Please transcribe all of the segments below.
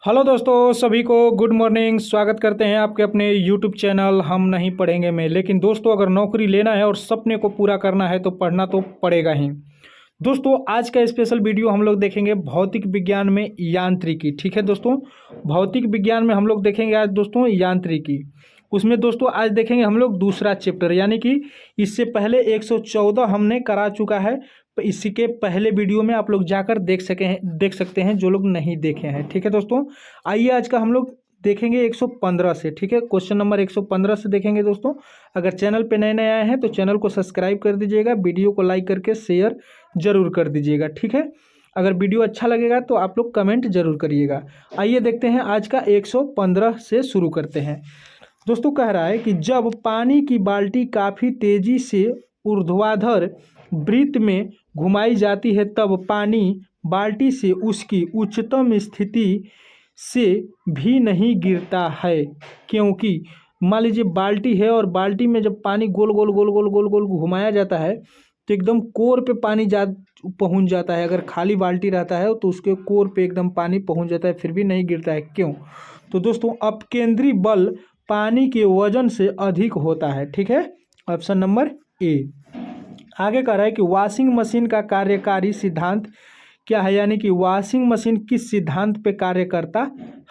Hello दोस्तों, सभी को गुड मॉर्निंग। स्वागत करते हैं आपके अपने यूट्यूब चैनल हम नहीं पढ़ेंगे में। लेकिन दोस्तों, अगर नौकरी लेना है और सपने को पूरा करना है तो पढ़ना तो पड़ेगा ही। दोस्तों, आज का स्पेशल वीडियो हम लोग देखेंगे भौतिक विज्ञान में यांत्रिकी। ठीक है दोस्तों, भौतिक विज्ञान में हम लोग देखेंगे आज दोस्तों यांत्रिकी। उसमें दोस्तों आज देखेंगे हम लोग दूसरा चैप्टर, यानी कि इससे पहले 114 हमने करा चुका है। इसी के पहले वीडियो में आप लोग जाकर देख सकते हैं जो लोग नहीं देखे हैं। ठीक है दोस्तों, आइए आज का हम लोग देखेंगे 115 से। ठीक है, क्वेश्चन नंबर 115 से देखेंगे दोस्तों। अगर चैनल पे नए नए आए हैं तो चैनल को सब्सक्राइब कर दीजिएगा, वीडियो को लाइक करके शेयर जरूर कर दीजिएगा। ठीक है, अगर वीडियो अच्छा लगेगा तो आप लोग कमेंट जरूर करिएगा। आइए देखते हैं आज का 115 से शुरू करते हैं। दोस्तों कह रहा है कि जब पानी की बाल्टी काफ़ी तेजी से ऊर्ध्वाधर वृत्त में घुमाई जाती है तब पानी बाल्टी से उसकी उच्चतम स्थिति से भी नहीं गिरता है, क्योंकि मान लीजिए बाल्टी है और बाल्टी में जब पानी गोल गोल गोल गोल गोल गोल घुमाया जाता है तो एकदम कोर पे पानी पहुंच जाता है। अगर खाली बाल्टी रहता है तो उसके कोर पे एकदम पानी पहुंच जाता है, फिर भी नहीं गिरता है। क्यों? तो दोस्तों अपकेंद्री बल पानी के वजन से अधिक होता है। ठीक है, ऑप्शन नंबर ए। आगे कह रहा है कि वॉशिंग मशीन का कार्यकारी सिद्धांत क्या है, यानी कि वॉशिंग मशीन किस सिद्धांत पे कार्य करता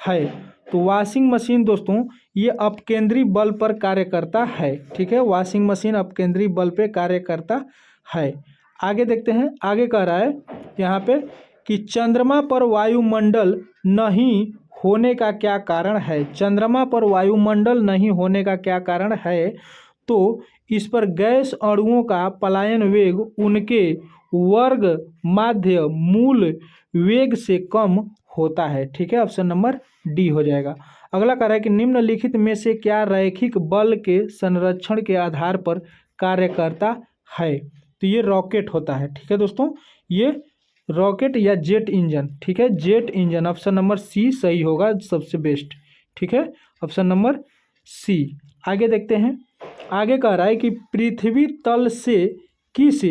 है। तो वॉशिंग मशीन दोस्तों ये अपकेंद्री बल पर कार्य करता है। ठीक है, वॉशिंग मशीन अपकेंद्री बल पे कार्य करता है। आगे देखते हैं, आगे कह रहा है यहाँ पे कि चंद्रमा पर वायुमंडल नहीं होने का क्या कारण है। चंद्रमा पर वायुमंडल नहीं होने का क्या कारण है? तो इस पर गैस अणुओं का पलायन वेग उनके वर्ग माध्य मूल वेग से कम होता है। ठीक है, ऑप्शन नंबर डी हो जाएगा। अगला कह रहा है कि निम्नलिखित में से क्या रैखिक बल के संरक्षण के आधार पर कार्य करता है। तो ये रॉकेट होता है। ठीक है दोस्तों, ये रॉकेट या जेट इंजन। ठीक है, jet engine, option number C सही होगा, सबसे बेस्ट। ठीक है, ऑप्शन नंबर सी। आगे देखते हैं, आगे कह रहा है कि पृथ्वी तल से किस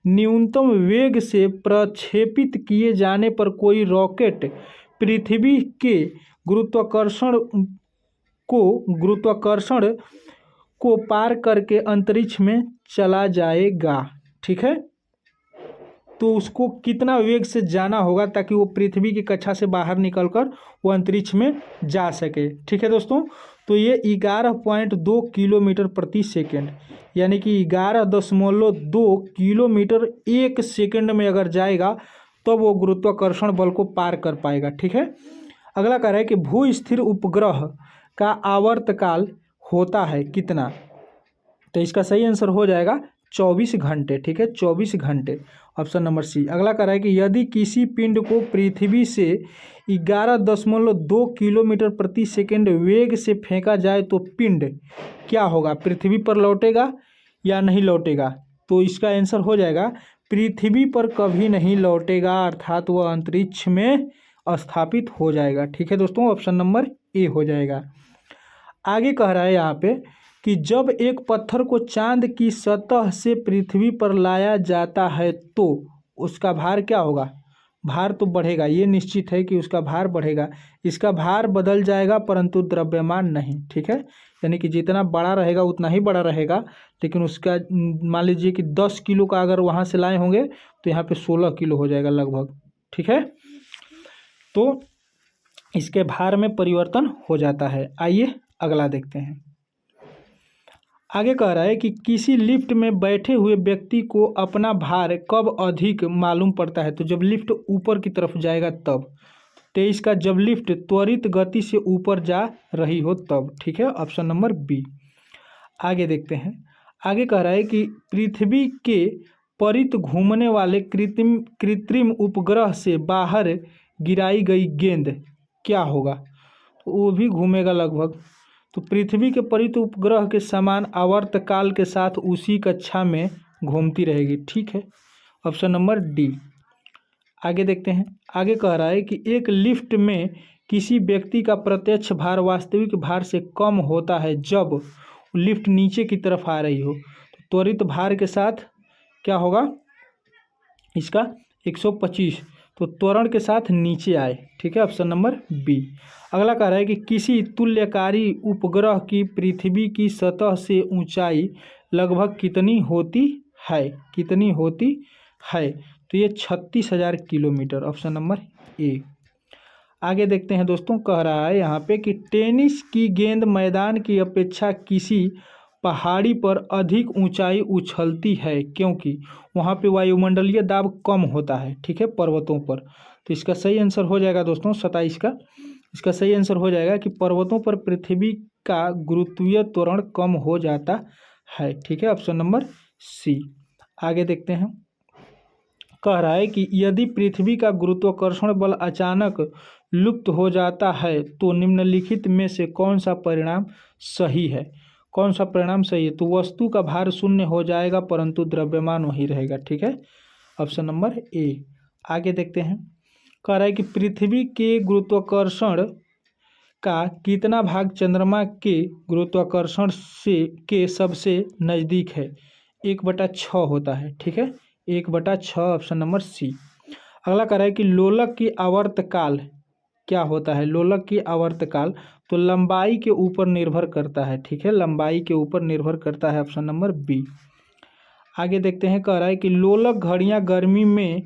न्यूनतम वेग से प्रक्षेपित किए जाने पर कोई रॉकेट पृथ्वी के गुरुत्वाकर्षण को पार करके अंतरिक्ष में चला जाएगा। ठीक है, तो उसको कितना वेग से जाना होगा ताकि वो पृथ्वी की कक्षा से बाहर निकलकर वो अंतरिक्ष में जा सके। ठीक है दोस्तों, तो ये 11.2 किलोमीटर प्रति सेकेंड, यानी कि 11.2 किलोमीटर एक सेकेंड में अगर जाएगा तो वो गुरुत्वाकर्षण बल को पार कर पाएगा। ठीक है, अगला कह रहा है कि भू स्थिर उपग्रह का आवर्तकाल होता है कितना। तो इसका सही आंसर हो जाएगा 24 घंटे। ठीक है, 24 घंटे, ऑप्शन नंबर सी। अगला कह रहा है कि यदि किसी पिंड को पृथ्वी से 11.2 किलोमीटर प्रति सेकेंड वेग से फेंका जाए तो पिंड क्या होगा, पृथ्वी पर लौटेगा या नहीं लौटेगा। तो इसका आंसर हो जाएगा पृथ्वी पर कभी नहीं लौटेगा, अर्थात वह अंतरिक्ष में स्थापित हो जाएगा। ठीक है दोस्तों, ऑप्शन नंबर ए हो जाएगा। आगे कह रहा है यहाँ पे कि जब एक पत्थर को चांद की सतह से पृथ्वी पर लाया जाता है तो उसका भार क्या होगा। भार तो बढ़ेगा, ये निश्चित है कि उसका भार बढ़ेगा। इसका भार बदल जाएगा परंतु द्रव्यमान नहीं। ठीक है, यानी कि जितना बड़ा रहेगा उतना ही बड़ा रहेगा, लेकिन उसका मान लीजिए कि 10 किलो का अगर वहाँ से लाए होंगे तो यहाँ पे 16 किलो हो जाएगा लगभग। ठीक है, तो इसके भार में परिवर्तन हो जाता है। आइए अगला देखते हैं। आगे कह रहा है कि किसी लिफ्ट में बैठे हुए व्यक्ति को अपना भार कब अधिक मालूम पड़ता है। तो जब लिफ्ट ऊपर की तरफ जाएगा तब। 23 का जब लिफ्ट त्वरित गति से ऊपर जा रही हो तब। ठीक है, ऑप्शन नंबर बी। आगे देखते हैं, आगे कह रहा है कि पृथ्वी के परित घूमने वाले कृत्रिम उपग्रह से बाहर गिराई गई गेंद क्या होगा। तो वो भी घूमेगा लगभग। तो पृथ्वी के परित उपग्रह के समान आवर्तकाल के साथ उसी कक्षा में घूमती रहेगी। ठीक है, ऑप्शन नंबर डी। आगे देखते हैं, आगे कह रहा है कि एक लिफ्ट में किसी व्यक्ति का प्रत्यक्ष भार वास्तविक भार से कम होता है जब लिफ्ट नीचे की तरफ आ रही हो। तो त्वरित भार के साथ क्या होगा इसका 125। तो त्वरण के साथ नीचे आए, ठीक है, ऑप्शन नंबर बी। अगला कह रहा है कि किसी तुल्यकारी उपग्रह की पृथ्वी की सतह से ऊंचाई लगभग कितनी होती है, कितनी होती है? तो ये 36,000 किलोमीटर, ऑप्शन नंबर ए। आगे देखते हैं दोस्तों, कह रहा है यहाँ पे कि टेनिस की गेंद मैदान की अपेक्षा किसी पहाड़ी पर अधिक ऊंचाई उछलती है क्योंकि वहाँ पे वायुमंडलीय दाब कम होता है, ठीक है, पर्वतों पर। तो इसका सही आंसर हो जाएगा दोस्तों 27 का। इसका सही आंसर हो जाएगा कि पर्वतों पर पृथ्वी का गुरुत्वीय त्वरण कम हो जाता है, ठीक है, ऑप्शन नंबर सी। आगे देखते हैं, कह रहा है कि यदि पृथ्वी का गुरुत्वाकर्षण बल अचानक लुप्त हो जाता है तो निम्नलिखित में से कौन सा परिणाम सही है? कौन सा परिणाम सही है? तो वस्तु का भार शून्य हो जाएगा परंतु द्रव्यमान वही रहेगा, ठीक है, ऑप्शन नंबर ए। आगे देखते हैं, कह रहा है कि पृथ्वी के गुरुत्वाकर्षण का कितना भाग चंद्रमा के गुरुत्वाकर्षण से के सबसे नज़दीक है? 1/6 होता है, ठीक है, 1/6, ऑप्शन नंबर सी। अगला कह रहा है कि लोलक की आवर्तकाल क्या होता है? लोलक की आवर्तकाल तो लंबाई के ऊपर निर्भर करता है, ठीक है, लंबाई के ऊपर निर्भर करता है, ऑप्शन नंबर बी। आगे देखते हैं, कह रहा है कि लोलक घड़ियां गर्मी में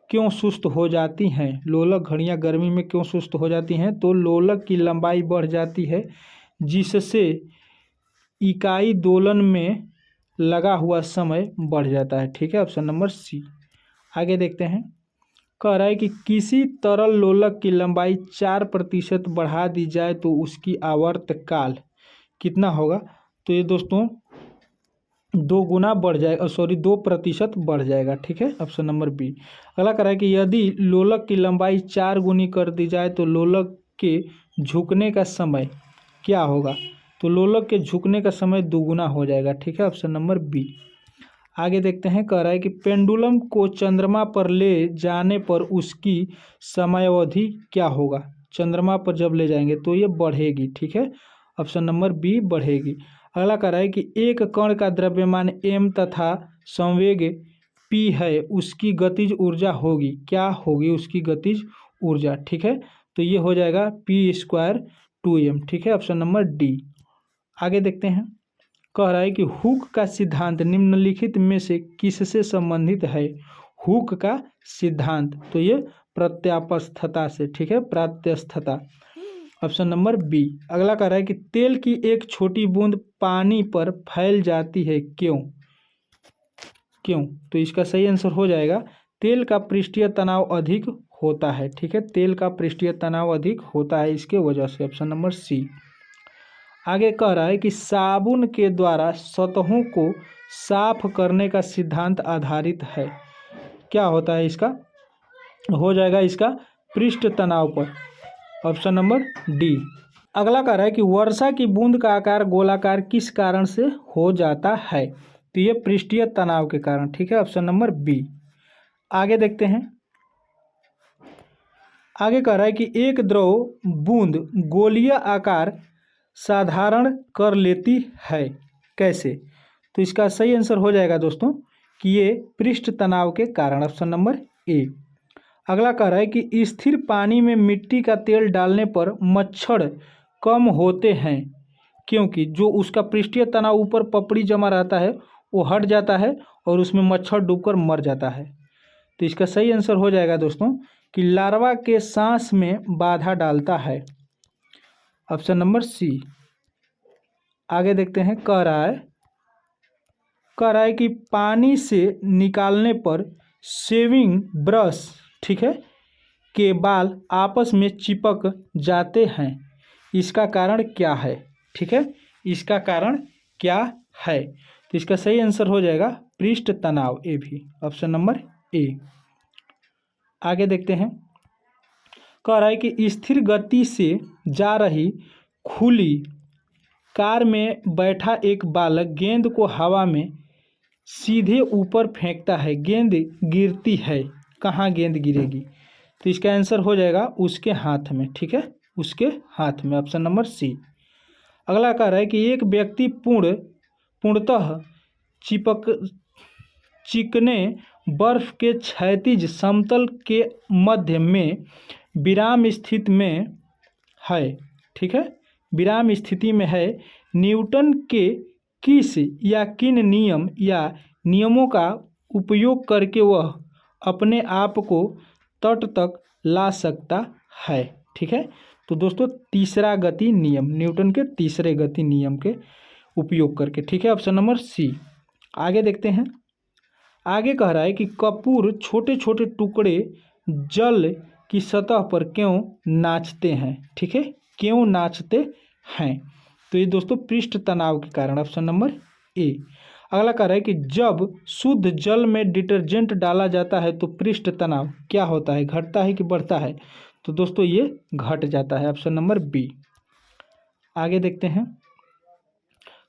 क्यों सुस्त हो जाती हैं? लोलक घड़ियां गर्मी में क्यों सुस्त हो जाती हैं? तो लोलक की लंबाई बढ़ जाती है जिससे इकाई दोलन में लगा हुआ समय बढ़ जाता है, ठीक है, ऑप्शन नंबर सी। आगे देखते हैं, कह रहा है कि किसी तरल लोलक की लंबाई 4% बढ़ा दी जाए तो उसकी आवर्तकाल कितना होगा? तो ये दोस्तों 2 गुना बढ़ जाएगा, सॉरी 2% बढ़ जाएगा, ठीक है, ऑप्शन नंबर बी। अगला कह रहा है कि यदि लोलक की लंबाई 4 गुनी कर दी जाए तो लोलक के झुकने का समय क्या होगा? तो लोलक के झुकने का समय 2 गुना हो जाएगा, ठीक है, ऑप्शन नंबर बी। आगे देखते हैं, कह रहा है कि पेंडुलम को चंद्रमा पर ले जाने पर उसकी समयावधि क्या होगा? चंद्रमा पर जब ले जाएंगे तो ये बढ़ेगी, ठीक है, ऑप्शन नंबर बी, बढ़ेगी। अगला कह रहा है कि एक कण का द्रव्यमान m तथा संवेग p है, उसकी गतिज ऊर्जा होगी, क्या होगी उसकी गतिज ऊर्जा? ठीक है, तो ये हो जाएगा p² 2m, ठीक है, ऑप्शन नंबर डी। आगे देखते हैं, कह रहा है कि हुक का सिद्धांत निम्नलिखित में से किससे संबंधित है? हुक का सिद्धांत तो ये प्रत्यास्थता से, ठीक है, प्रत्यास्थता, ऑप्शन नंबर बी। अगला कह रहा है कि तेल की एक छोटी बूंद पानी पर फैल जाती है, क्यों? क्यों? तो इसका सही आंसर हो जाएगा तेल का पृष्ठीय तनाव अधिक होता है, ठीक है, तेल का पृष्ठीय तनाव अधिक होता है इसके वजह से, ऑप्शन नंबर सी। आगे कह रहा है कि साबुन के द्वारा सतहों को साफ करने का सिद्धांत आधारित है, क्या होता है इसका? हो जाएगा इसका पृष्ठ तनाव पर, ऑप्शन नंबर डी। अगला कह रहा है कि वर्षा की बूंद का आकार गोलाकार किस कारण से हो जाता है? तो ये पृष्ठीय तनाव के कारण, ठीक है, ऑप्शन नंबर बी। आगे देखते हैं, आगे कह रहा है कि एक द्रव बूंद गोलीय आकार साधारण कर लेती है, कैसे? तो इसका सही आंसर हो जाएगा दोस्तों कि ये पृष्ठ तनाव के कारण, ऑप्शन नंबर ए। अगला कह रहा है कि स्थिर पानी में मिट्टी का तेल डालने पर मच्छर कम होते हैं क्योंकि जो उसका पृष्ठीय तनाव ऊपर पपड़ी जमा रहता है वो हट जाता है और उसमें मच्छर डूबकर मर जाता है। तो इसका सही आंसर हो जाएगा दोस्तों कि लार्वा के सांस में बाधा डालता है, ऑप्शन नंबर सी। आगे देखते हैं, कह रहा है कि पानी से निकालने पर शेविंग ब्रश, ठीक है, के बाल आपस में चिपक जाते हैं, इसका कारण क्या है? ठीक है, इसका कारण क्या है? तो इसका सही आंसर हो जाएगा पृष्ठ तनाव, ए भी, ऑप्शन नंबर ए। आगे देखते हैं, कह रहा है कि स्थिर गति से जा रही खुली कार में बैठा एक बालक गेंद को हवा में सीधे ऊपर फेंकता है, गेंद गिरती है, कहाँ गेंद गिरेगी? तो इसका आंसर हो जाएगा उसके हाथ में, ठीक है, उसके हाथ में, ऑप्शन नंबर सी। अगला कह रहा है कि एक व्यक्ति पूर्णतः चिकने बर्फ के क्षैतिज समतल के मध्य में विराम स्थिति में है, ठीक है, विराम स्थिति में है। न्यूटन के किस या किन नियम या नियमों का उपयोग करके वह अपने आप को तट तक ला सकता है, ठीक है। तो दोस्तों तीसरा गति नियम, न्यूटन के तीसरे गति नियम के उपयोग करके, ठीक है, ऑप्शन नंबर सी। आगे देखते हैं। आगे कह रहा है कि कपूर छोटे छोटे टुकड़े जल की सतह पर क्यों नाचते हैं, ठीक है, क्यों नाचते हैं। तो ये दोस्तों पृष्ठ तनाव के कारण, ऑप्शन नंबर ए। अगला कह रहा है कि जब शुद्ध जल में डिटर्जेंट डाला जाता है तो पृष्ठ तनाव क्या होता है, घटता है कि बढ़ता है। तो दोस्तों ये घट जाता है, ऑप्शन नंबर बी। आगे देखते हैं।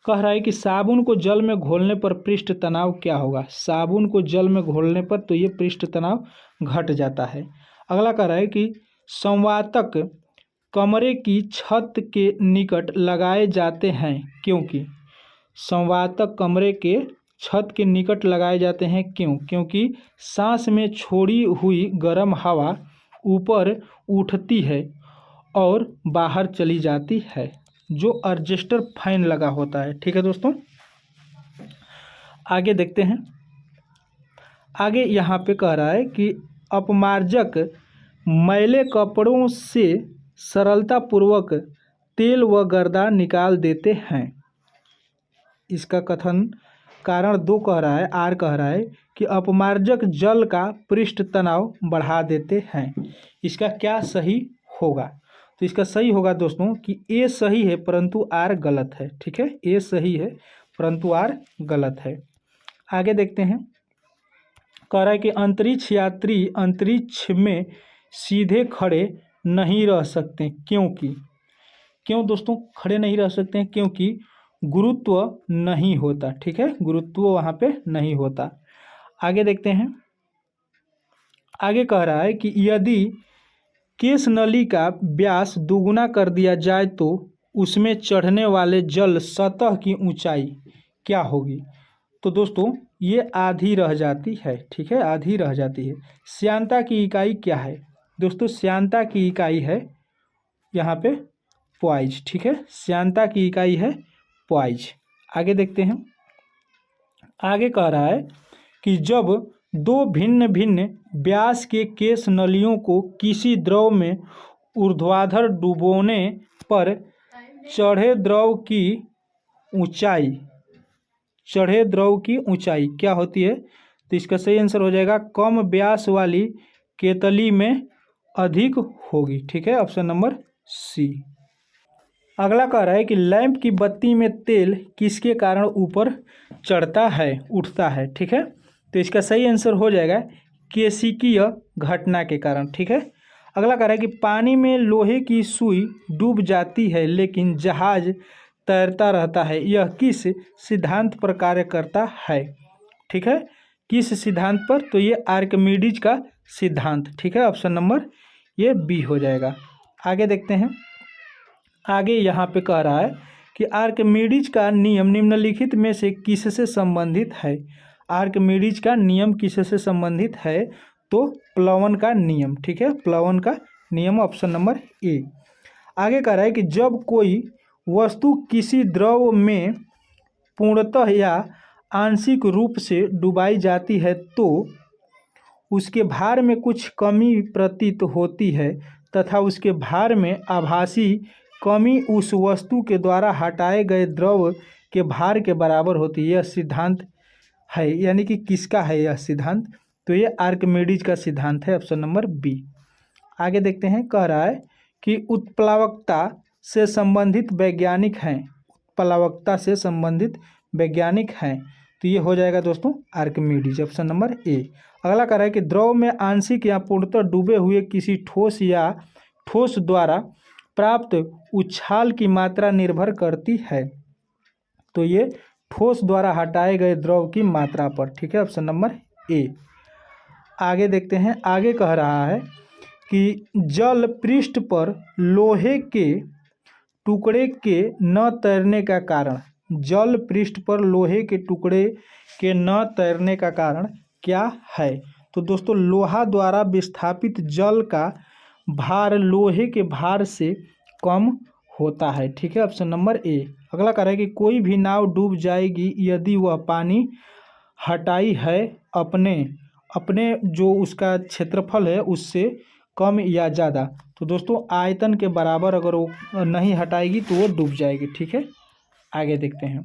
कह रहा है कि साबुन को जल में घोलने पर पृष्ठ तनाव क्या होगा। साबुन को जल में घोलने पर तो ये पृष्ठ तनाव घट जाता है। अगला कह रहा है कि संवातक कमरे की छत के निकट लगाए जाते हैं क्योंकि। संवातक कमरे के छत के निकट लगाए जाते हैं क्यों, क्योंकि सांस में छोड़ी हुई गर्म हवा ऊपर उठती है और बाहर चली जाती है, जो एडजस्टर फैन लगा होता है, ठीक है दोस्तों। आगे देखते हैं। आगे यहाँ पे कह रहा है कि अपमार्जक मैले कपड़ों से सरलतापूर्वक तेल व गर्दा निकाल देते हैं। इसका कथन कारण दो कह रहा है, आर कह रहा है कि अपमार्जक जल का पृष्ठ तनाव बढ़ा देते हैं। इसका क्या सही होगा। तो इसका सही होगा दोस्तों कि ए सही है परंतु आर गलत है, ठीक है, ए सही है परंतु आर गलत है। आगे देखते हैं। कह रहा है कि अंतरिक्ष यात्री अंतरिक्ष में सीधे खड़े नहीं रह सकते क्योंकि। क्यों दोस्तों खड़े नहीं रह सकते हैं, क्योंकि गुरुत्व नहीं होता, ठीक है, गुरुत्व वहाँ पे नहीं होता। आगे देखते हैं। आगे कह रहा है कि यदि केश नली का व्यास दोगुना कर दिया जाए तो उसमें चढ़ने वाले जल सतह की ऊंचाई क्या होगी। तो दोस्तों ये आधी रह जाती है, ठीक है, आधी रह जाती है। श्यानता की इकाई क्या है दोस्तों, श्यानता की इकाई है यहाँ पे पॉइज, ठीक है, श्यानता की इकाई है पॉइज। आगे देखते हैं। आगे कह रहा है कि जब दो भिन्न भिन्न व्यास के केश नलियों को किसी द्रव में ऊर्ध्वाधर डुबोने पर चढ़े द्रव की ऊंचाई क्या होती है। तो इसका सही आंसर हो जाएगा कम व्यास वाली केतली में अधिक होगी, ठीक है, ऑप्शन नंबर सी। अगला कह रहा है कि लैंप की बत्ती में तेल किसके कारण ऊपर चढ़ता है, उठता है, ठीक है। तो इसका सही आंसर हो जाएगा केशिकीय घटना के कारण, ठीक है। अगला कह रहा है कि पानी में लोहे की सुई डूब जाती है लेकिन जहाज तैरता रहता है, यह किस सिद्धांत पर कार्य करता है, ठीक है, किस सिद्धांत पर। तो ये आर्किमिडीज का सिद्धांत, ठीक है, ऑप्शन नंबर ये बी हो जाएगा। आगे देखते हैं। आगे यहाँ पे कह रहा है कि आर्किमिडीज का नियम निम्नलिखित में से किससे संबंधित है। आर्किमिडीज का नियम किससे संबंधित है, तो प्लवन का नियम, ठीक है, प्लवन का नियम, ऑप्शन नंबर ए। आगे कह रहा है कि जब कोई वस्तु किसी द्रव में पूर्णतः या आंशिक रूप से डुबाई जाती है तो उसके भार में कुछ कमी प्रतीत होती है तथा उसके भार में आभासी कमी उस वस्तु के द्वारा हटाए गए द्रव के भार के बराबर होती है। यह सिद्धांत है, यानी कि किसका है यह सिद्धांत, तो ये आर्किमिडीज का सिद्धांत है, ऑप्शन नंबर बी। आगे देखते हैं। कह रहा है कि उत्प्लावकता से संबंधित वैज्ञानिक हैं, उत्प्लावकता से संबंधित वैज्ञानिक हैं, तो ये हो जाएगा दोस्तों आर्किमिडीज, ऑप्शन नंबर ए। अगला कह रहा है कि द्रव में आंशिक या पूर्णतः डूबे हुए किसी ठोस या ठोस द्वारा प्राप्त उछाल की मात्रा निर्भर करती है, तो ये ठोस द्वारा हटाए गए द्रव की मात्रा पर, ठीक है, ऑप्शन नंबर ए। आगे देखते हैं। आगे कह रहा है कि जल पृष्ठ पर लोहे के टुकड़े के न तैरने का कारण, जल पृष्ठ पर लोहे के टुकड़े के न तैरने का कारण क्या है? तो दोस्तों लोहा द्वारा विस्थापित जल का भार लोहे के भार से कम होता है। ठीक है, ऑप्शन नंबर ए। अगला कह रहा है कि कोई भी नाव डूब जाएगी यदि वह पानी हटाई है अपने अपने जो उसका क्षेत्रफल है उससे कम या ज़्यादा। तो दोस्तों आयतन के बराबर अगर वो नहीं हटाएगी तो वो डूब जाएगी। ठीक है, आगे देखते हैं।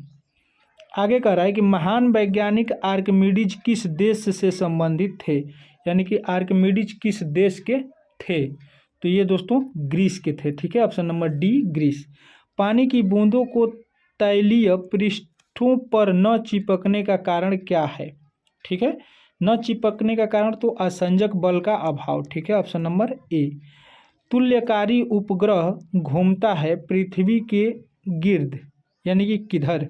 आगे कह रहा है कि महान वैज्ञानिक आर्किमिडीज किस देश से संबंधित थे? यानी कि आर्किमिडीज किस देश के थे? तो ये दोस्तों ग्रीस के थे। ठीक है, ऑप्शन नंबर डी ग्रीस। पानी की बूंदों को तैलीय पृष्ठों पर न चिपकने का कारण क्या है? ठीक है, न चिपकने का कारण तो असंजक बल का अभाव। ठीक है, ऑप्शन नंबर ए। तुल्यकारी उपग्रह घूमता है पृथ्वी के गिर्द यानी कि किधर?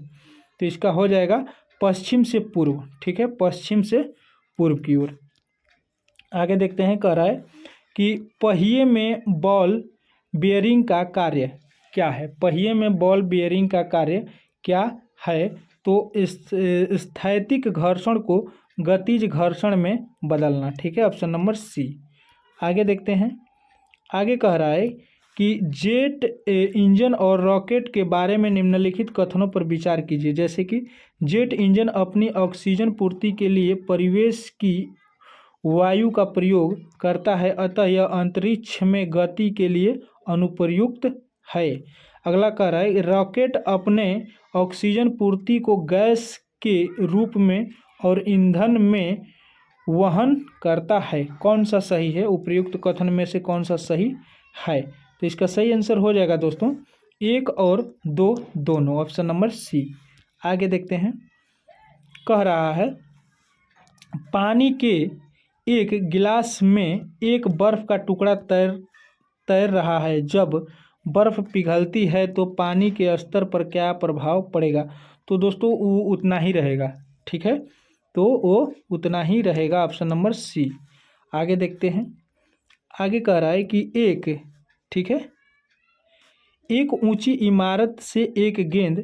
तो इसका हो जाएगा पश्चिम से पूर्व। ठीक है, पश्चिम से पूर्व की ओर। आगे देखते हैं, कह रहा है कि पहिए में बॉल बेयरिंग का कार्य क्या है? पहिए में बॉल बेयरिंग का कार्य क्या है? तो इस स्थैतिक घर्षण को गतिज घर्षण में बदलना। ठीक है, ऑप्शन नंबर सी। आगे देखते हैं। आगे कह रहा है कि जेट इंजन और रॉकेट के बारे में निम्नलिखित कथनों पर विचार कीजिए। जैसे कि जेट इंजन अपनी ऑक्सीजन पूर्ति के लिए परिवेश की वायु का प्रयोग करता है, अतः यह अंतरिक्ष में गति के लिए अनुप्रयुक्त है। अगला कह रहा है रॉकेट अपने ऑक्सीजन पूर्ति को गैस के रूप में और ईंधन में वहन करता है। कौन सा सही है? उपर्युक्त कथन में से कौन सा सही है? तो इसका सही आंसर हो जाएगा दोस्तों 1 और 2 दोनों, ऑप्शन नंबर सी। आगे देखते हैं। कह रहा है पानी के एक गिलास में एक बर्फ का टुकड़ा तैर रहा है। जब बर्फ पिघलती है तो पानी के स्तर पर क्या प्रभाव पड़ेगा? तो दोस्तों वो उतना ही रहेगा। ठीक है, तो वो उतना ही रहेगा, ऑप्शन नंबर सी। आगे देखते हैं। आगे कह रहा है कि ठीक है, एक ऊंची इमारत से एक गेंद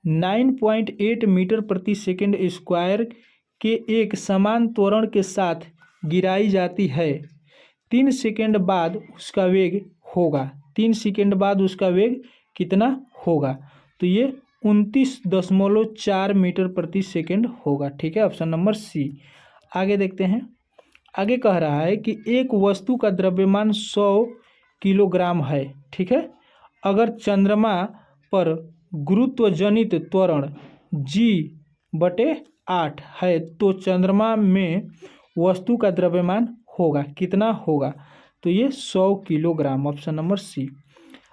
9.8 मीटर प्रति सेकंड स्क्वायर के एक समान त्वरण के साथ गिराई जाती है। 3 सेकंड बाद उसका वेग होगा। 3 सेकंड बाद उसका वेग कितना होगा? तो ये 29.4 मीटर प्रति सेकंड होगा। ठीक है, ऑप्शन नंबर सी। आगे देखते हैं। आगे कह रहा है कि एक वस्तु का द्रव्यमान 100 किलोग्राम है। ठीक है, अगर चंद्रमा पर गुरुत्वजनित त्वरण g/8 है तो चंद्रमा में वस्तु का द्रव्यमान होगा कितना होगा? तो ये 100 किलोग्राम, ऑप्शन नंबर सी।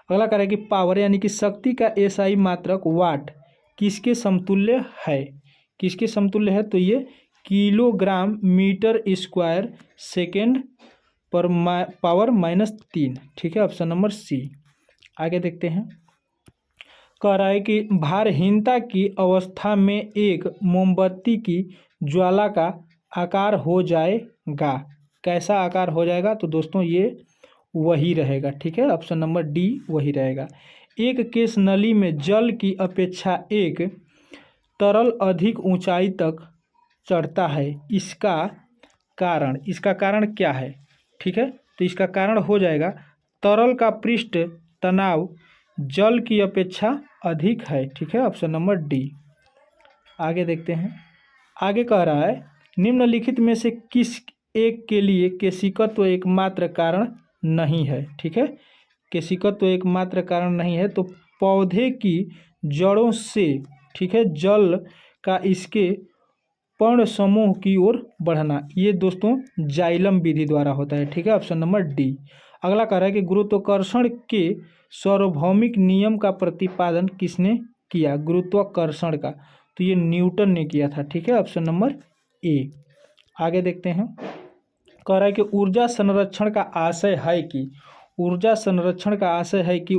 अगला कह रहा है कि पावर यानी कि शक्ति का एसआई मात्रक वाट किसके समतुल्य है? किसके समतुल्य है? तो ये किलोग्राम मीटर स्क्वायर सेकेंड पर पावर -3। ठीक है, ऑप्शन नंबर सी। आगे देखते हैं। कह रहा है कि भारहीनता की अवस्था में एक मोमबत्ती की ज्वाला का आकार हो जाएगा। कैसा आकार हो जाएगा? तो दोस्तों ये वही रहेगा। ठीक है, ऑप्शन नंबर डी वही रहेगा। एक केस नली में जल की अपेक्षा एक तरल अधिक ऊंचाई तक चढ़ता है। इसका कारण क्या है? ठीक है, तो इसका कारण हो जाएगा तरल का पृष्ठ तनाव जल की अपेक्षा अधिक है। ठीक है, ऑप्शन नंबर डी। आगे देखते हैं। आगे कह रहा है निम्नलिखित में से किस एक के लिए केशिकत्व एकमात्र कारण नहीं है? ठीक है, केशिकत्व एकमात्र कारण नहीं है। तो पौधे की जड़ों से, ठीक है, जल का इसके पर्ण समूह की ओर बढ़ना, ये दोस्तों जाइलम विधि द्वारा होता है। ठीक है, ऑप्शन नंबर डी। अगला कह रहा है कि गुरुत्वाकर्षण के सार्वभौमिक नियम का प्रतिपादन किसने किया? गुरुत्वाकर्षण का तो ये न्यूटन ने किया था। ठीक है, ऑप्शन नंबर ए। आगे देखते हैं। कह रहा है कि ऊर्जा संरक्षण का आशय है कि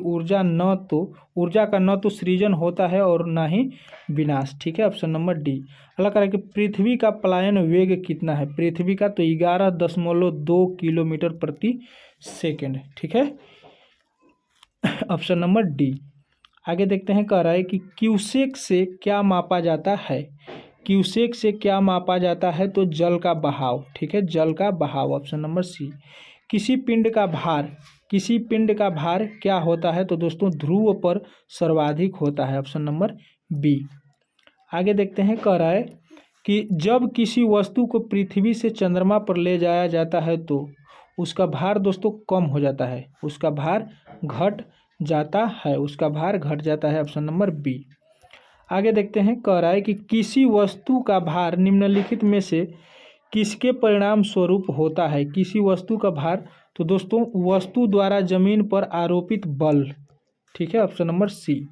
ऊर्जा का न तो सृजन होता है और न ही विनाश। ठीक है, ऑप्शन नंबर डी। अगला कह रहा है कि पृथ्वी का पलायन वेग कितना है? पृथ्वी का तो 11.2 किलोमीटर प्रति सेकेंड। ठीक है, ऑप्शन नंबर डी। आगे देखते हैं। कह रहा है कि क्यूसेक से क्या मापा जाता है? क्यूसेक से क्या मापा जाता है? तो जल का बहाव, ठीक है, जल का बहाव, ऑप्शन नंबर सी। किसी पिंड का भार क्या होता है? तो दोस्तों ध्रुव पर सर्वाधिक होता है, ऑप्शन नंबर बी। आगे देखते हैं, कह रहा है कि जब किसी वस्तु को पृथ्वी से चंद्रमा पर ले जाया जाता है तो उसका भार दोस्तों कम हो जाता है, उसका भार घट जाता है, उसका भार घट जाता है, ऑप्शन नंबर बी। आगे देखते हैं, कह रहा है कि किसी वस्तु का भार निम्नलिखित में से किसके परिणाम स्वरूप होता है? किसी वस्तु का भार, तो दोस्तों वस्तु द्वारा जमीन पर आरोपित बल, ठीक है, ऑप्शन नंबर सी।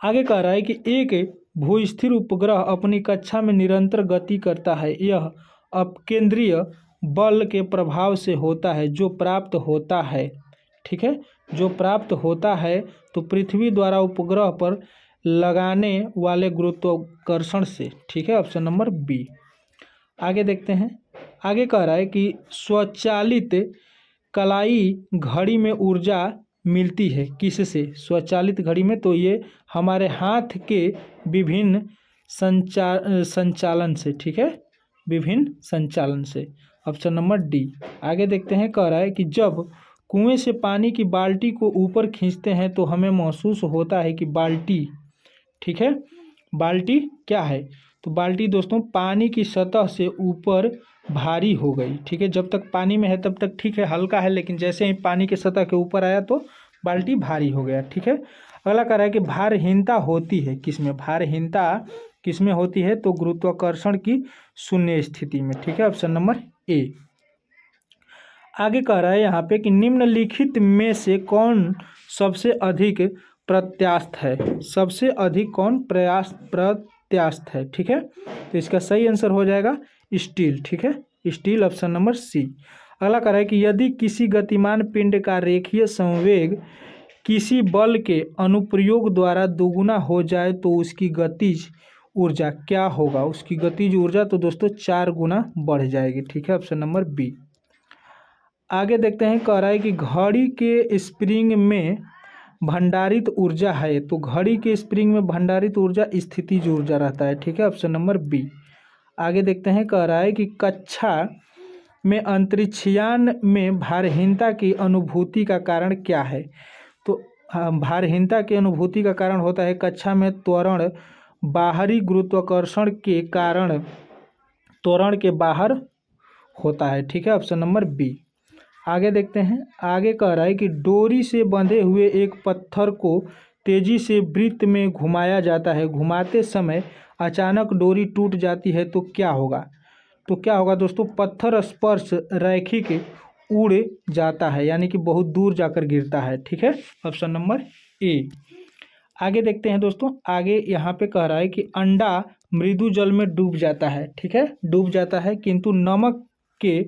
आगे कह रहा है कि एक भूस्थिर उपग्रह अपनी कक्षा में निरंतर गति करता है, यह अपकेंद्रीय बल के प्रभाव से होता है जो प्राप्त होता है, ठीक है, जो प्राप्त होता है तो पृथ्वी द्वारा उपग्रह पर लगाने वाले गुरुत्वाकर्षण से, ठीक है, ऑप्शन नंबर बी। आगे देखते हैं, आगे कह रहा है कि स्वचालित कलाई घड़ी में ऊर्जा मिलती है किससे? स्वचालित घड़ी में, तो ये हमारे हाथ के विभिन्न संचालन से, ठीक है, विभिन्न संचालन से, ऑप्शन नंबर डी। आगे देखते हैं, कह रहा है कि जब कुएं से पानी की बाल्टी को ऊपर खींचते हैं तो हमें महसूस होता है कि बाल्टी, ठीक है, बाल्टी क्या है? तो बाल्टी दोस्तों पानी की सतह से ऊपर भारी हो गई, ठीक है, जब तक पानी में है तब तक ठीक है, हल्का है, लेकिन जैसे ही पानी की सतह के ऊपर आया तो बाल्टी भारी हो गया, ठीक है। अगला कह रहा है कि भारहीनता होती है किसमें? भारहीनता किसमें होती है? तो गुरुत्वाकर्षण की शून्य स्थिति में, ठीक है, ऑप्शन नंबर ए। आगे कह रहा है यहाँ पे कि निम्नलिखित में से कौन सबसे अधिक प्रत्यास्थ है? सबसे अधिक कौन प्रत्यास्थ है, ठीक है, तो इसका सही आंसर हो जाएगा स्टील, ठीक है, स्टील, ऑप्शन नंबर सी। अगला कह रहा है कि यदि किसी गतिमान पिंड का रेखीय संवेग किसी बल के अनुप्रयोग द्वारा दोगुना हो जाए तो उसकी गतिज ऊर्जा क्या होगा? उसकी गतिज ऊर्जा तो दोस्तों 4 गुना बढ़ जाएगी, ठीक है, ऑप्शन नंबर बी। आगे देखते हैं, कह रहा है कि घड़ी के स्प्रिंग में भंडारित ऊर्जा है, तो घड़ी के स्प्रिंग में भंडारित ऊर्जा स्थितिज ऊर्जा रहता है, ठीक है, ऑप्शन नंबर बी। आगे देखते हैं, कह रहा है कि कक्षा में अंतरिक्षयान में भारहीनता की अनुभूति का कारण क्या है? तो भारहीनता की अनुभूति का कारण होता है कक्षा में त्वरण बाहरी गुरुत्वाकर्षण के कारण त्वरण के बाहर होता है, ठीक है, ऑप्शन नंबर बी। आगे देखते हैं, आगे कह रहा है कि डोरी से बंधे हुए एक पत्थर को तेजी से वृत्त में घुमाया जाता है, घुमाते समय अचानक डोरी टूट जाती है तो क्या होगा? तो क्या होगा दोस्तों? पत्थर स्पर्श रैखिक उड़ जाता है, यानी कि बहुत दूर जाकर गिरता है, ठीक है, ऑप्शन नंबर ए। आगे देखते हैं दोस्तों, आगे यहाँ पे कह रहा है कि अंडा मृदु जल में डूब जाता है, ठीक है, डूब जाता है, किंतु नमक के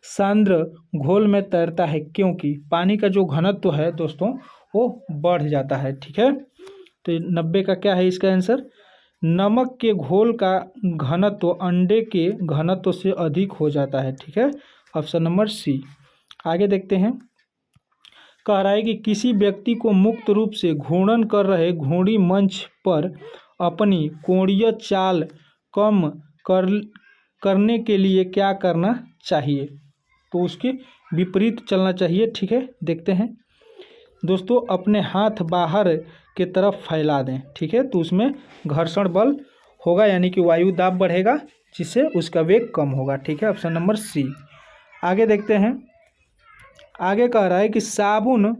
सांद्र घोल में तैरता है क्योंकि पानी का जो घनत्व है दोस्तों वो बढ़ जाता है, ठीक है। तो 90 का क्या है इसका आंसर? नमक के घोल का घनत्व अंडे के घनत्व से अधिक हो जाता है, ठीक है, ऑप्शन नंबर सी। आगे देखते हैं, कह रहा है कि किसी व्यक्ति को मुक्त रूप से घूर्णन कर रहे घोड़ी मंच पर अपनी कोणीय चाल कम करने के लिए क्या करना चाहिए? तो उसके विपरीत चलना चाहिए, ठीक है। देखते हैं दोस्तों, अपने हाथ बाहर के तरफ फैला दें, ठीक है, तो उसमें घर्षण बल होगा, यानी कि वायु दाब बढ़ेगा जिससे उसका वेग कम होगा, ठीक है, ऑप्शन नंबर सी। आगे देखते हैं, आगे कह रहा है कि साबुन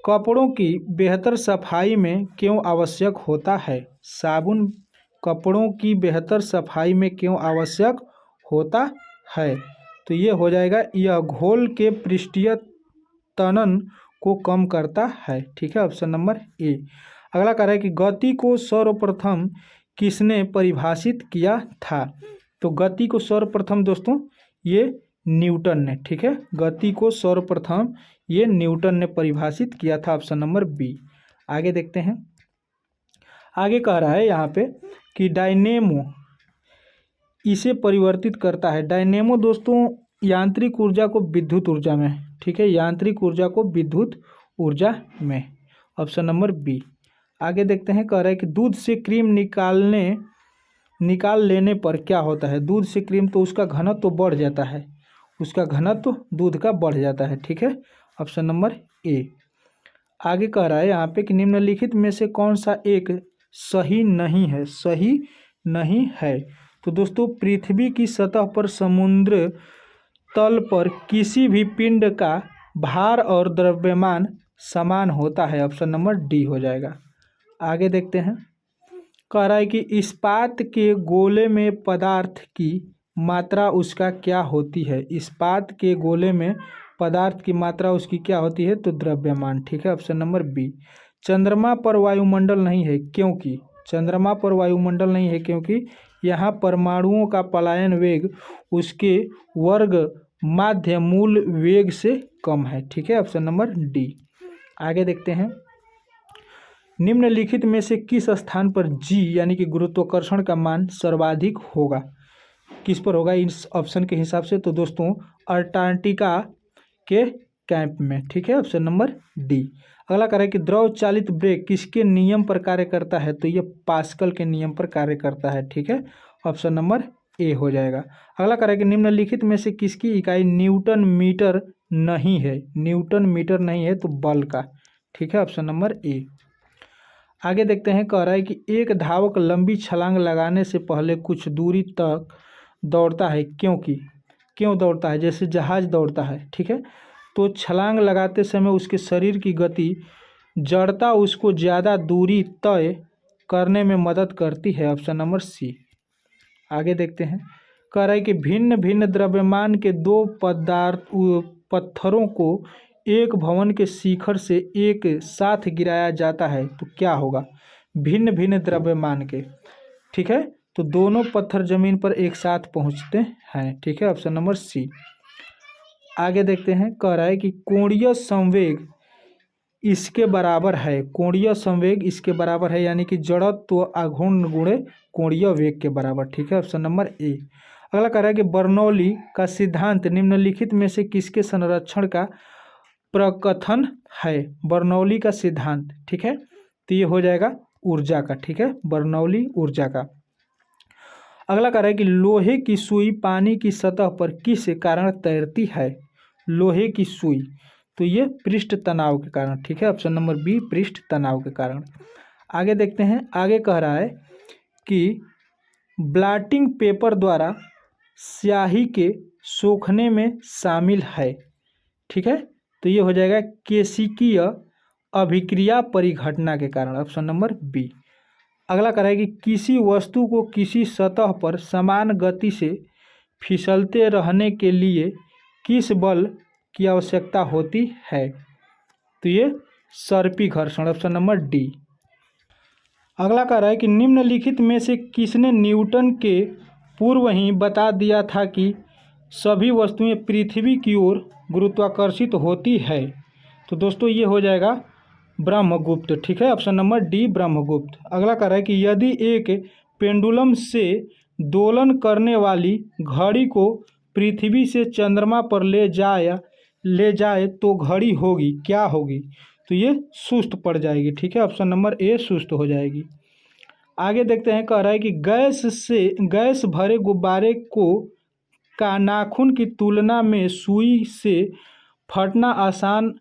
कपड़ों की बेहतर सफाई में क्यों आवश्यक होता है? साबुन कपड़ों की बेहतर सफाई में क्यों आवश्यक होता है? तो ये हो जाएगा, यह घोल के पृष्ठीय तनन को कम करता है, ठीक है, ऑप्शन नंबर ए। अगला कह रहा है कि गति को सर्वप्रथम किसने परिभाषित किया था? तो गति को सर्वप्रथम दोस्तों ये न्यूटन ने, ठीक है, गति को सर्वप्रथम ये न्यूटन ने परिभाषित किया था, ऑप्शन नंबर बी। आगे देखते हैं, आगे कह रहा है यहाँ पे कि डायनेमो इसे परिवर्तित करता है। डायनेमो दोस्तों यांत्रिक ऊर्जा को विद्युत ऊर्जा में, ठीक है, यांत्रिक ऊर्जा को विद्युत ऊर्जा में, ऑप्शन नंबर बी। आगे देखते हैं, कह रहा है कि दूध से क्रीम निकाल लेने पर क्या होता है? दूध से क्रीम, तो उसका घनत्व तो बढ़ जाता है, उसका घनत्व तो दूध का बढ़ जाता है। ठीक है, ऑप्शन नंबर ए। आगे कह रहा है यहाँ पे कि निम्नलिखित में से कौन सा एक सही नहीं है? सही नहीं है। तो दोस्तों पृथ्वी की सतह पर समुद्र तल पर किसी भी पिंड का भार और द्रव्यमान समान होता है। ऑप्शन नंबर डी हो जाएगा। आगे देखते हैं, कह रहा है कि इस्पात के गोले में पदार्थ की मात्रा उसका क्या होती है? इस्पात के गोले में पदार्थ की मात्रा उसकी क्या होती है? तो द्रव्यमान। ठीक है, ऑप्शन नंबर बी। चंद्रमा पर वायुमंडल नहीं है क्योंकि, चंद्रमा पर वायुमंडल नहीं है क्योंकि यहाँ परमाणुओं का पलायन वेग उसके वर्ग माध्य मूल वेग से कम है। ठीक है, ऑप्शन नंबर डी। आगे देखते हैं, निम्नलिखित में से किस स्थान पर जी यानी कि गुरुत्वाकर्षण का मान सर्वाधिक होगा? किस पर होगा इस ऑप्शन के हिसाब से? तो दोस्तों अंटार्कटिका के कैंप में। ठीक है, ऑप्शन नंबर डी। अगला कह रहा है कि द्रव चालित ब्रेक किसके नियम पर कार्य करता है? तो ये पास्कल के नियम पर कार्य करता है। ठीक है, ऑप्शन नंबर ए हो जाएगा। अगला कह रहा है कि निम्नलिखित में से किसकी इकाई न्यूटन मीटर नहीं है? न्यूटन मीटर नहीं है तो बल का। ठीक है, ऑप्शन नंबर ए। आगे देखते हैं, कह रहा है कि एक धावक लंबी छलांग लगाने से पहले कुछ दूरी तक दौड़ता है क्योंकि, क्यों दौड़ता है? जैसे जहाज दौड़ता है। ठीक है, तो छलांग लगाते समय उसके शरीर की गति जड़ता उसको ज़्यादा दूरी तय करने में मदद करती है। Option number C. आगे देखते हैं, कह रहा है कि भिन्न भिन्न द्रव्यमान के दो पत्थरों को एक भवन के शिखर से एक साथ गिराया जाता है तो क्या होगा? भिन्न भिन्न द्रव्यमान के। ठीक है, तो दोनों पत्थर जमीन पर एक साथ पहुंचते हैं। ठीक है, ऑप्शन नंबर सी। आगे देखते हैं, कह रहा है कि कोणीय संवेग इसके बराबर है। कोणीय संवेग इसके बराबर है यानी कि जड़त्व आघूर्ण गुणे कोणीय वेग के बराबर। ठीक है, ऑप्शन नंबर ए। अगला कह रहा है कि बर्नौली का सिद्धांत निम्नलिखित में से किसके संरक्षण का प्रकथन है? बर्नौली का सिद्धांत। ठीक है, तो ये हो जाएगा ऊर्जा का। ठीक है, बर्नौली ऊर्जा का। अगला कह रहा है कि लोहे की सुई पानी की सतह पर किस कारण तैरती है? लोहे की सुई, तो ये पृष्ठ तनाव के कारण। ठीक है, ऑप्शन नंबर बी पृष्ठ तनाव के कारण। आगे देखते हैं, आगे कह रहा है कि ब्लॉटिंग पेपर द्वारा स्याही के सोखने में शामिल है। ठीक है, तो ये हो जाएगा केशिकीय अभिक्रिया परिघटना के कारण। Option number B. अगला कह रहा है कि किसी वस्तु को किसी सतह पर समान गति से फिसलते रहने के लिए किस बल की आवश्यकता होती है? तो ये सर्पी घर्षण। Option number D. अगला कह रहा है कि निम्नलिखित में से किसने न्यूटन के पूर्व ही बता दिया था कि सभी वस्तुएं पृथ्वी की ओर गुरुत्वाकर्षित होती है? तो दोस्तों ये हो जाएगा ब्रह्मगुप्त। ठीक है, ऑप्शन नंबर डी ब्रह्मगुप्त। अगला कह रहा है कि यदि एक पेंडुलम से दोलन करने वाली घड़ी को पृथ्वी से चंद्रमा पर ले जाए तो घड़ी होगी क्या होगी? तो ये सुस्त पड़ जाएगी। ठीक है, ऑप्शन नंबर ए सुस्त हो जाएगी। आगे देखते हैं, कह रहा है कि गैस भरे गुब्बारे को का नाखून की तुलना में सुई से फटना आसान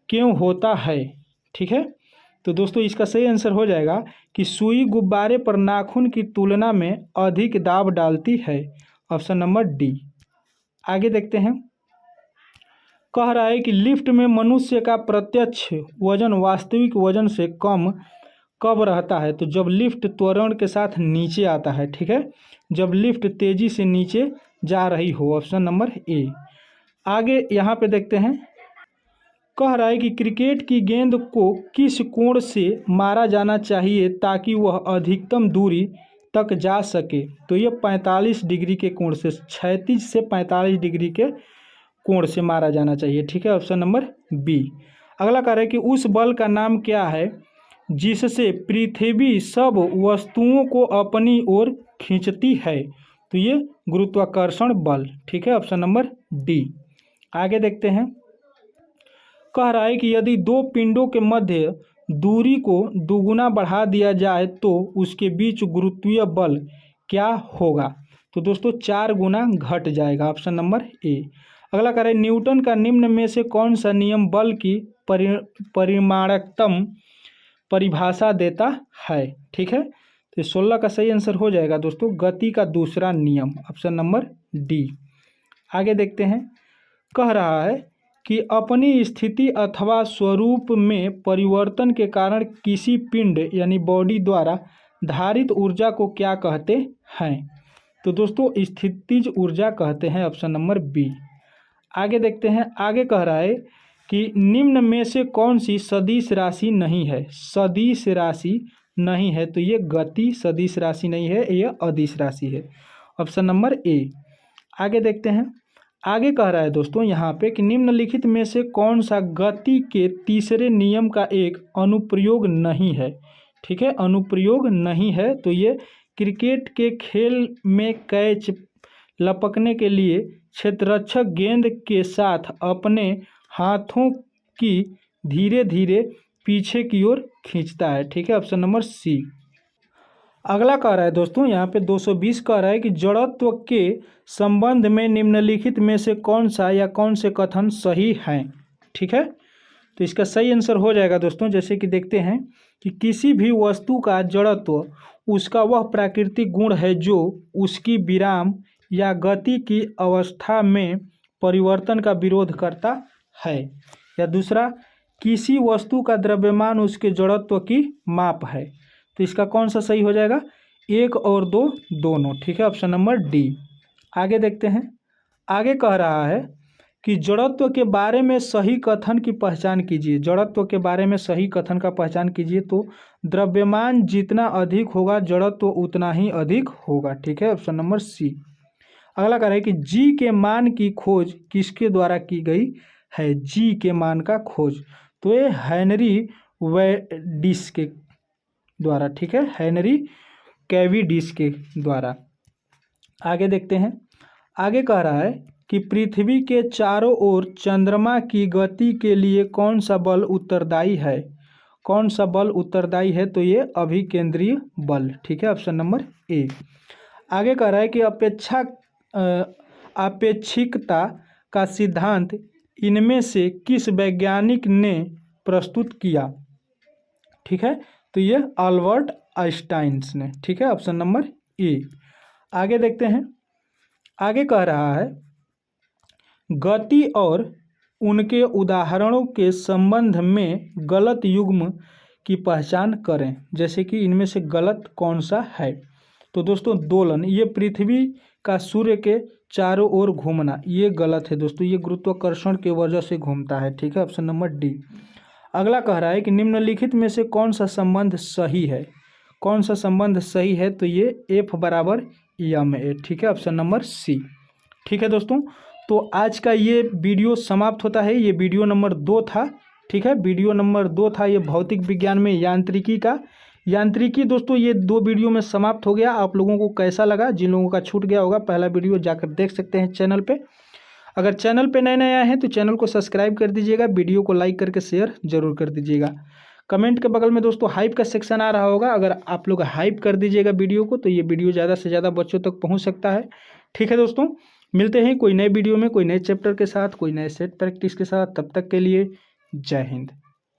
क्यों होता है? ठीक है, तो दोस्तों इसका सही आंसर हो जाएगा कि सुई गुब्बारे पर नाखून की तुलना में अधिक दाब डालती है। Option number D. आगे देखते हैं, कह रहा है कि लिफ्ट में मनुष्य का प्रत्यक्ष वजन वास्तविक वजन से कम कब रहता है? तो जब लिफ्ट त्वरण के साथ नीचे आता है। ठीक है, जब लिफ्ट तेजी से नीचे जा रही हो। Option number A. आगे यहाँ पे देखते हैं, कह रहा है कि क्रिकेट की गेंद को किस कोण से मारा जाना चाहिए ताकि वह अधिकतम दूरी तक जा सके? तो ये 45 डिग्री के कोण से, क्षैतिज से 45 डिग्री के कोण से मारा जाना चाहिए। ठीक है, ऑप्शन नंबर बी। अगला कह रहा है कि उस बल का नाम क्या है जिससे पृथ्वी सब वस्तुओं को अपनी ओर खींचती है? तो ये गुरुत्वाकर्षण बल। ठीक है, ऑप्शन नंबर डी। आगे देखते हैं, कह रहा है कि यदि दो पिंडों के मध्य दूरी को दुगुना बढ़ा दिया जाए तो उसके बीच गुरुत्वीय बल क्या होगा? तो दोस्तों 4 गुना घट जाएगा, ऑप्शन नंबर ए। अगला कह रहे हैं न्यूटन का निम्न में से कौन सा नियम बल की परिमाणात्मक परिभाषा देता है? ठीक है, तो 16 का सही आंसर हो जाएगा दोस्तों गति का दूसरा नियम, ऑप्शन नंबर डी। आगे देखते हैं, कह रहा है कि अपनी स्थिति अथवा स्वरूप में परिवर्तन के कारण किसी पिंड यानी बॉडी द्वारा धारित ऊर्जा को क्या कहते हैं? तो दोस्तों स्थितिज ऊर्जा कहते हैं, ऑप्शन नंबर बी। आगे देखते हैं, आगे कह रहा है कि निम्न में से कौन सी सदिश राशि नहीं है? सदिश राशि नहीं है, तो ये गति सदिश राशि नहीं है, ये अदिश राशि है, ऑप्शन नंबर ए। आगे देखते हैं, आगे कह रहा है दोस्तों यहाँ पे कि निम्नलिखित में से कौन सा गति के तीसरे नियम का एक अनुप्रयोग नहीं है? ठीक है, अनुप्रयोग नहीं है, तो ये क्रिकेट के खेल में कैच लपकने के लिए क्षेत्ररक्षक गेंद के साथ अपने हाथों की धीरे धीरे पीछे की ओर खींचता है। ठीक है, ऑप्शन नंबर सी। अगला कह रहा है दोस्तों यहाँ पे 220 कह रहा है कि जड़त्व के संबंध में निम्नलिखित में से कौन सा या कौन से कथन सही हैं? ठीक है, तो इसका सही आंसर हो जाएगा दोस्तों, जैसे कि देखते हैं कि किसी भी वस्तु का जड़त्व उसका वह प्राकृतिक गुण है जो उसकी विराम या गति की अवस्था में परिवर्तन का विरोध करता है। या दूसरा, किसी वस्तु का द्रव्यमान उसके जड़त्व की माप है। तो इसका कौन सा सही हो जाएगा? 1 और 2 दोनों। ठीक है, ऑप्शन नंबर डी। आगे देखते हैं, आगे कह रहा है कि जड़त्व के बारे में सही कथन की पहचान कीजिए। जड़त्व के बारे में सही कथन का पहचान कीजिए, तो द्रव्यमान जितना अधिक होगा जड़त्व उतना ही अधिक होगा। ठीक है, ऑप्शन नंबर सी। अगला कह रहा है कि जी के मान की खोज किसके द्वारा की गई है? जी के मान का खोज, तो ये हेनरी कैवेंडिश के द्वारा। ठीक है, हेनरी कैवेंडिश के द्वारा। आगे देखते हैं, आगे कह रहा है कि पृथ्वी के चारों ओर चंद्रमा की गति के लिए कौन सा बल उत्तरदायी है? कौन सा बल उत्तरदायी है? तो ये अभिकेंद्रीय बल। ठीक है, ऑप्शन नंबर ए। आगे कह रहा है कि आपेक्षिकता का सिद्धांत इनमें से किस वैज्ञानिक ने प्रस्तुत किया? ठीक है, तो ये अल्बर्ट आइंस्टाइन ने। ठीक है, ऑप्शन नंबर ए। आगे देखते हैं, आगे कह रहा है गति और उनके उदाहरणों के संबंध में गलत युग्म की पहचान करें। जैसे कि इनमें से गलत कौन सा है? तो दोस्तों दोलन, ये पृथ्वी का सूर्य के चारों ओर घूमना, ये गलत है दोस्तों, ये गुरुत्वाकर्षण की वजह से घूमता है। ठीक है, ऑप्शन नंबर डी। अगला कह रहा है कि निम्नलिखित में से कौन सा संबंध सही है? कौन सा संबंध सही है? तो ये F बराबर एम ए। ठीक है, ऑप्शन नंबर सी। ठीक है दोस्तों, तो आज का ये वीडियो समाप्त होता है। ये वीडियो नंबर 2 था। ठीक है, वीडियो नंबर 2 था ये भौतिक विज्ञान में यांत्रिकी का। यांत्रिकी दोस्तों ये 2 वीडियो में समाप्त हो गया। आप लोगों को कैसा लगा? जिन लोगों का छूट गया होगा पहला वीडियो जाकर देख सकते हैं चैनल पे। अगर चैनल पे नए आए हैं तो चैनल को सब्सक्राइब कर दीजिएगा, वीडियो को लाइक करके शेयर जरूर कर दीजिएगा। कमेंट के बगल में दोस्तों हाइप का सेक्शन आ रहा होगा, अगर आप लोग हाइप कर दीजिएगा वीडियो को तो ये वीडियो ज़्यादा से ज़्यादा बच्चों तक पहुँच सकता है। ठीक है दोस्तों, मिलते हैं कोई नए वीडियो में, कोई नए चैप्टर के साथ, कोई नए सेट प्रैक्टिस के साथ। तब तक के लिए जय हिंद।